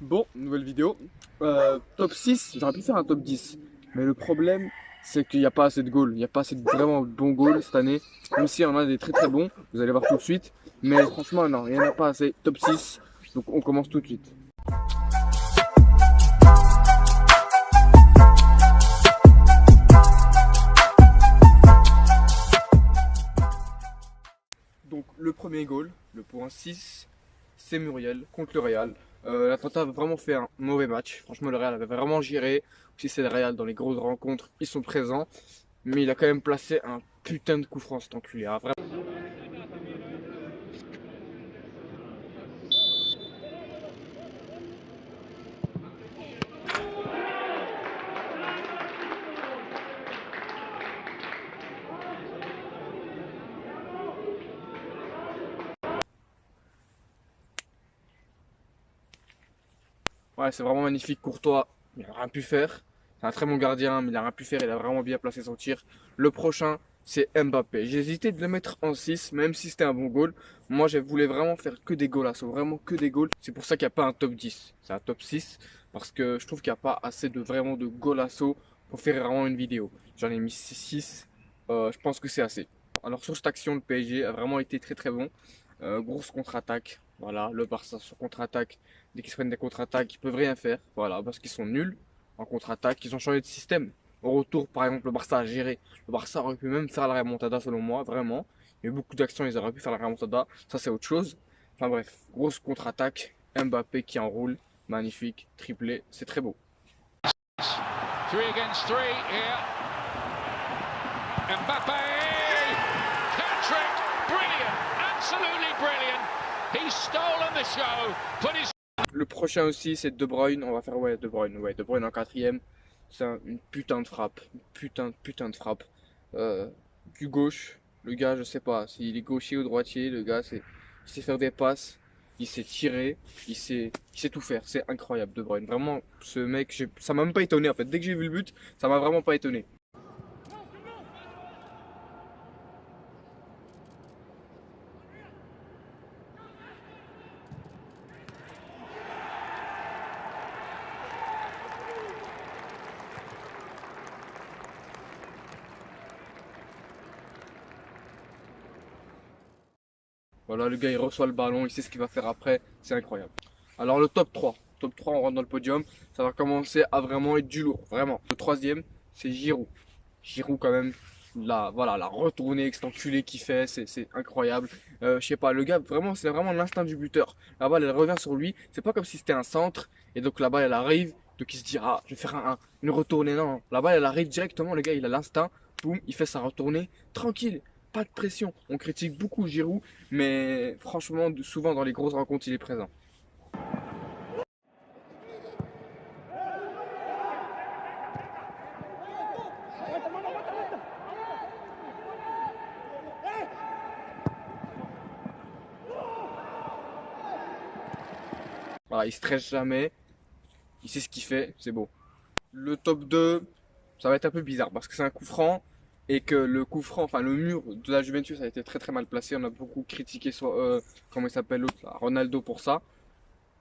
Bon, nouvelle vidéo. Top 6, j'aurais pu faire un top 10. Mais le problème, c'est qu'il n'y a pas assez de goals. Il n'y a pas assez de vraiment bons goals cette année. Même s'il y en a des très très bons, vous allez voir tout de suite. Mais franchement, non, il n'y en a pas assez. Top 6, donc on commence tout de suite. Donc le premier goal, le point 6, c'est Muriel contre le Real. L'Atalanta a vraiment fait un mauvais match. Franchement, le Real avait vraiment géré. Si c'est le Real dans les grosses rencontres, ils sont présents. Mais il a quand même placé un putain de coup franc cet enculé, hein. Vraiment. Ouais, c'est vraiment magnifique. Courtois, il n'a rien pu faire. C'est un très bon gardien, mais il n'a rien pu faire. Il a vraiment bien placé son tir. Le prochain, c'est Mbappé. J'ai hésité de le mettre en 6, même si c'était un bon goal. Moi, je voulais vraiment faire que des goals, vraiment que des goals. C'est pour ça qu'il n'y a pas un top 10. C'est un top 6, parce que je trouve qu'il n'y a pas assez de vraiment de goals pour faire vraiment une vidéo. J'en ai mis 6. Je pense que c'est assez. Alors sur cette action, le PSG a vraiment été très très bon. Grosse contre-attaque. Voilà, le Barça sur contre-attaque. Dès qu'ils se prennent des contre-attaques, ils peuvent rien faire. Voilà, parce qu'ils sont nuls en contre-attaque. Ils ont changé de système. Au retour, par exemple, le Barça a géré. Le Barça aurait pu même faire la remontada, selon moi, vraiment. Il y a eu beaucoup d'actions, ils auraient pu faire la remontada. Ça, c'est autre chose. Enfin bref, grosse contre-attaque. Mbappé qui enroule. Magnifique. Triplé. C'est très beau. 3 against 3 here. Mbappé! Hat-trick! Brilliant! Absolutely brilliant! He's stolen the show, put his... Le prochain aussi, c'est De Bruyne. On va faire, ouais, De Bruyne. Ouais, De Bruyne en quatrième. C'est une putain de frappe. Une putain de frappe. Du gauche. Le gars, je sais pas s'il est gaucher ou droitier. Le gars, il sait faire des passes. Il sait tirer. Il sait tout faire. C'est incroyable, De Bruyne. Vraiment, ce mec, ça m'a même pas étonné en fait. Dès que j'ai vu le but, ça m'a vraiment pas étonné. Voilà, le gars il reçoit le ballon, il sait ce qu'il va faire après, c'est incroyable. Alors le top 3. Top 3, on rentre dans le podium, ça va commencer à vraiment être du lourd, vraiment. Le troisième, c'est Giroud. Giroud quand même, voilà, la retournée avec cet enculé qu'il fait, c'est incroyable. Je sais pas, le gars, vraiment, c'est vraiment l'instinct du buteur. La balle, elle revient sur lui, c'est pas comme si c'était un centre, et donc la balle, elle arrive, donc il se dit, ah, je vais faire une retournée. Non, la balle, elle arrive directement, le gars, il a l'instinct, boum, il fait sa retournée, tranquille. Pas de pression. On critique beaucoup Giroud, mais franchement, souvent dans les grosses rencontres, il est présent. Voilà, il stresse jamais, il sait ce qu'il fait, c'est beau. Le top 2, ça va être un peu bizarre parce que c'est un coup franc et que le coup franc, enfin le mur de la Juventus a été très très mal placé. On a beaucoup critiqué comment il s'appelle l'autre là, Ronaldo pour ça.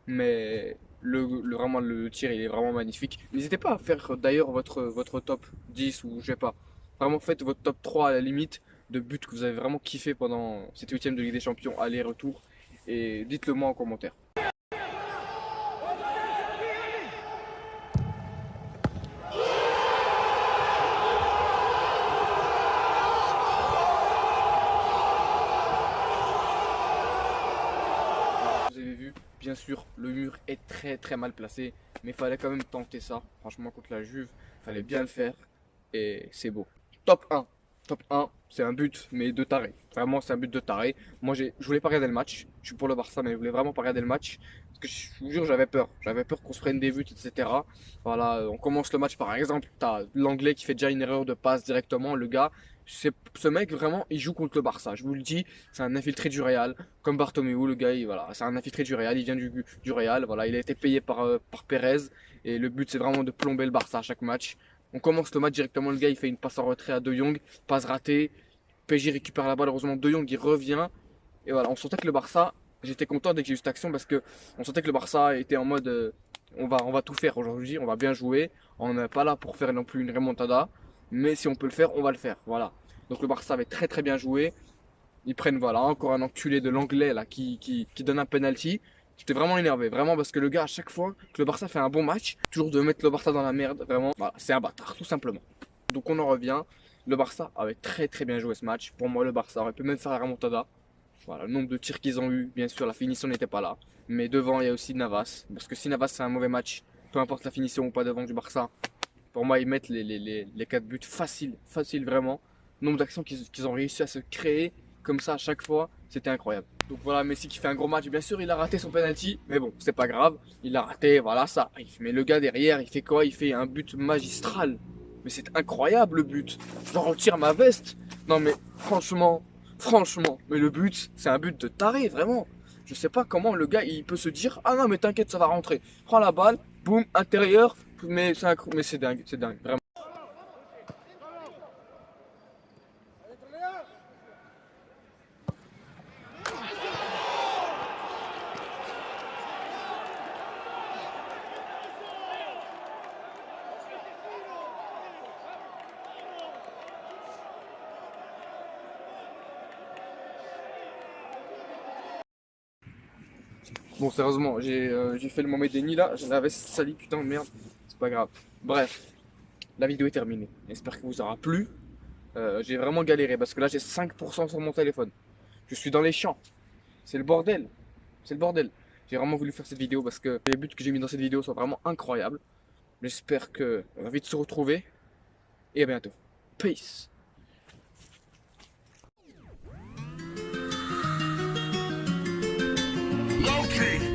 Mais vraiment le tir il est vraiment magnifique. N'hésitez pas à faire d'ailleurs votre top 10 ou je sais pas. Vraiment faites votre top 3 à la limite de buts que vous avez vraiment kiffé pendant cette huitième de Ligue des Champions aller-retour. Et dites-le moi en commentaire. Vous avez vu, bien sûr, le mur est très très mal placé, mais il fallait quand même tenter ça. Franchement, contre la Juve, il fallait bien le faire et c'est beau. Top 1. Top 1, c'est un but, mais de taré. Vraiment, c'est un but de taré. Moi, je voulais pas regarder le match. Je suis pour le Barça, mais je voulais vraiment pas regarder le match. Parce que je vous jure, j'avais peur. J'avais peur qu'on se prenne des buts, etc. Voilà, on commence le match par exemple. T'as l'anglais qui fait déjà une erreur de passe directement. Le gars, ce mec, vraiment, il joue contre le Barça. Je vous le dis, c'est un infiltré du Real. Comme Bartomeu, le gars, voilà, c'est un infiltré du Real. Il vient du Real. Voilà, il a été payé par Pérez. Et le but, c'est vraiment de plomber le Barça à chaque match. On commence le match directement, le gars il fait une passe en retrait à De Jong, passe ratée, PSG récupère la balle, heureusement De Jong il revient, et voilà, on sentait que le Barça, j'étais content dès que j'ai eu cette action parce que on sentait que le Barça était en mode on va tout faire aujourd'hui, on va bien jouer. On n'est pas là pour faire non plus une remontada, mais si on peut le faire, on va le faire. Voilà. Donc le Barça avait très très bien joué. Ils prennent voilà encore un enculé de l'anglais là qui donne un penalty. J'étais vraiment énervé, vraiment parce que le gars à chaque fois que le Barça fait un bon match, toujours de mettre le Barça dans la merde, vraiment, voilà, c'est un bâtard tout simplement. Donc on en revient. Le Barça avait très très bien joué ce match. Pour moi le Barça aurait pu même faire la remontada. Voilà, le nombre de tirs qu'ils ont eu, bien sûr la finition n'était pas là. Mais devant il y a aussi Navas. Parce que si Navas fait un mauvais match, peu importe la finition ou pas devant du Barça, pour moi ils mettent les 4 buts facile vraiment. Le nombre d'actions qu'ils ont réussi à se créer comme ça à chaque fois, c'était incroyable. Donc voilà, Messi qui fait un gros match, bien sûr il a raté son penalty, mais bon, c'est pas grave, il a raté, voilà ça. Mais le gars derrière, il fait quoi? Il fait un but magistral. Mais c'est incroyable le but. Je retire ma veste. Non mais franchement, mais le but, c'est un but de taré, vraiment. Je sais pas comment le gars il peut se dire ah non mais t'inquiète ça va rentrer. Prends la balle, boum, intérieur, mais c'est dingue, vraiment. Bon, sérieusement, j'ai fait le Mohamed Denis là, j'en avais sali, putain, merde, c'est pas grave. Bref, la vidéo est terminée. J'espère que vous aura plu. J'ai vraiment galéré parce que là j'ai 5% sur mon téléphone. Je suis dans les champs. C'est le bordel. C'est le bordel. J'ai vraiment voulu faire cette vidéo parce que les buts que j'ai mis dans cette vidéo sont vraiment incroyables. J'espère qu'on va vite se retrouver. Et à bientôt. Peace. Low-key.